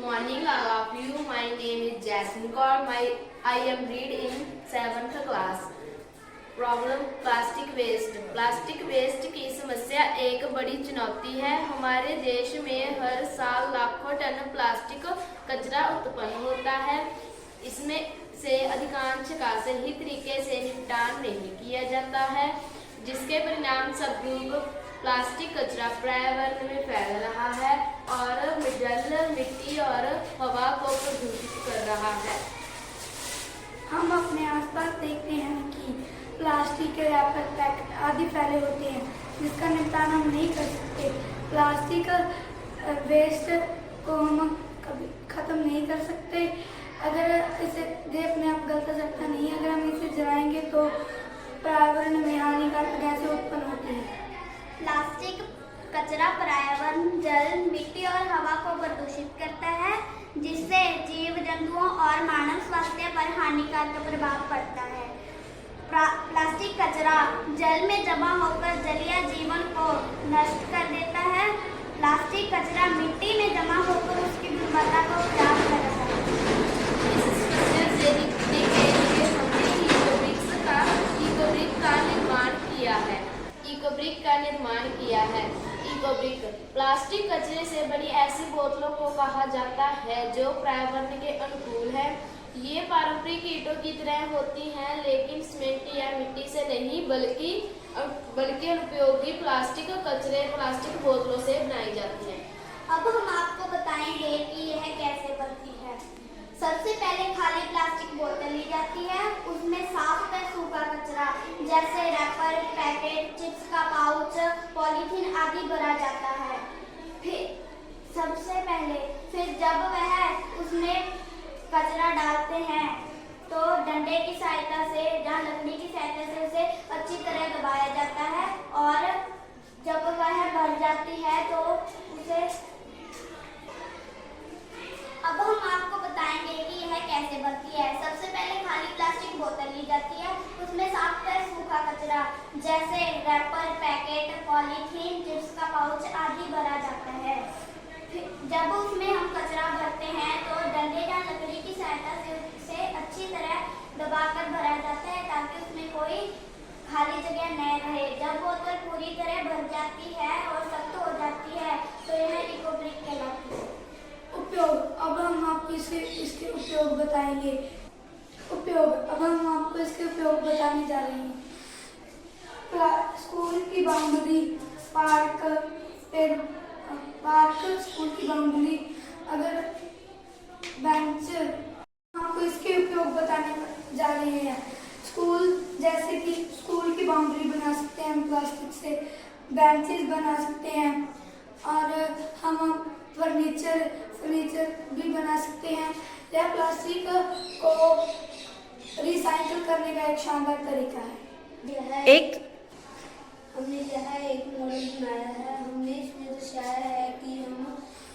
Morning, all of you. My name is Jasmine Kaur. I am reading in 7th class. Problem plastic waste. Plastic waste की समस्या एक बड़ी चुनौती है। हमारे देश में हर साल लाखों टन प्लास्टिक कचरा उत्पन्न होता है। इसमें से अधिकांश का सही तरीके से निपटान नहीं किया जाता है, जिसके परिणाम स्वरूप प्लास्टिक कचरा पर्यावरण में फैल रहा है और जल, मिट्टी और हवा को प्रदूषित कर रहा है। हम अपने आसपास देखते हैं कि प्लास्टिक के रैपर, पैकेट आदि फैले होते हैं, जिसका निपटान हम नहीं कर सकते। प्लास्टिक वेस्ट को हम कभी खत्म नहीं कर सकते। अगर इसे अपने आप गलत हो सकता नहीं है। अगर हम इसे जलाएंगे तो पर्यावरण में हानिकारक गैसें उत्पन्न होती हैं। प्लास्टिक कचरा पर्यावरण, जल, मिट्टी और हवा को प्रदूषित करता है, जिससे जीव जंतुओं और मानव स्वास्थ्य पर हानिकारक प्रभाव पड़ता है। प्लास्टिक कचरा जल में जमा होकर जलीय जीवन को नष्ट कर देता है। प्लास्टिक कचरा मिट्टी में जमा होकर उसकी गुणवत्ता को खराब कर रहा है। इस समस्या से निपटने के लिए हमने इकोब्रिक का निर्माण किया है। इकोब्रिक प्लास्टिक कचरे से बनी ऐसी बोतलों को कहा जाता है जो पर्यावरण के अनुकूल है। ये पारंपरिक ईंटों की तरह होती हैं, लेकिन सीमेंट या मिट्टी से नहीं बल्कि अनुपयोगी प्लास्टिक बोतलों से बनाई जाती हैं। अब हम आपको बताएंगे कि यह कैसे बनती है। सबसे पहले खाली प्लास्टिक बोतल ली जाती है, उसमें साफ व सूखा कचरा जैसे रैपर, पैकेट, चिप्स का पाउच, पॉलीथीन आदि भरा जाता है। फिर जब वह उसमें कचरा डालते हैं तो डंडे की सहायता से या लकड़ी की सहायता से उसे अच्छी तरह दबाया जाता है और जब वह भर जाती है तो उसे अब हम आपको बताएंगे कि यह कैसे बनती है। सबसे पहले खाली प्लास्टिक बोतल ली जाती है, उसमें साफ व सूखा कचरा जैसे रैपर, पैकेट, पॉलीथीन, चिप्स का पाउच आदि भरा जाता है। जब उसमें हम कचरा भरते हैं तो डंडे या लकड़ी की सहायता से उसे अच्छी तरह दबाकर भरा जाता है ताकि उसमें कोई खाली जगह न रहे। जब बोतल पूरी तरह भर जाती है और सख्त हो जाती है तो यह इकोब्रिक कहलाती है। उपयोग। अब हम आपको इसके उपयोग बताएंगे। अब हम आपको इसके उपयोग बताने जा रहे हैं। स्कूल की बाउंड्री, पार्क, स्कूल की बाउंड्री, अगर बेंच, आपको इसके उपयोग बताने जा रहे हैं। जैसे कि स्कूल की बाउंड्री बना सकते हैं हम प्लास्टिक से, बेंचेस बना सकते हैं और हम फर्नीचर भी बना सकते हैं। यह प्लास्टिक को रिसाइकिल करने का एक शानदार तरीका है। हमने एक मॉडल बनाया है। हमने इसमें दर्शाया है कि हम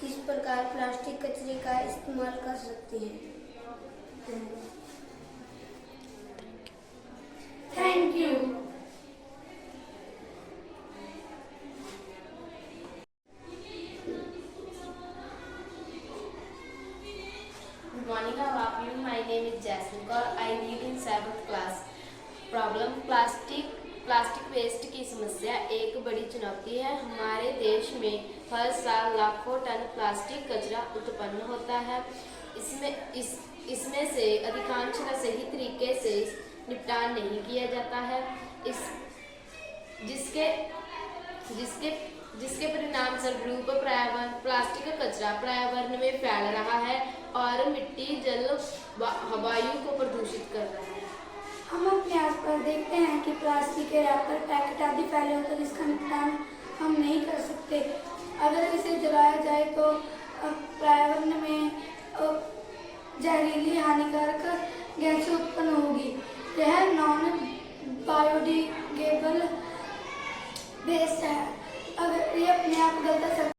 किस प्रकार प्लास्टिक कचरे का इस्तेमाल कर सकते हैं। Thank you. Good morning, all of you. My name is Jasmine Kaur. I read in 7th class. Problem plastic waste की समस्या एक बड़ी चुनौती है। हमारे देश में हर साल लाखों टन प्लास्टिक कचरा उत्पन्न होता है। इसमें से अधिकांश का सही तरीके से निपटान नहीं किया जाता है, जिसके परिणाम स्वरूप प्लास्टिक कचरा पर्यावरण में फैल रहा है और मिट्टी, जल, वायु को प्रदूषित कर रहा है। हम अपने आसपास देखते हैं कि प्लास्टिक के रैपर, पैकेट आदि फैले होते हैं, जिसका निपटान हम नहीं कर सकते। अगर इसे जलाया जाए तो पर्यावरण में जहरीली हानिकारक गैसें उत्पन्न होगी। यह नॉन बायोडिग्रेडेबल वेस्ट है। अगर ये अपने आप गलत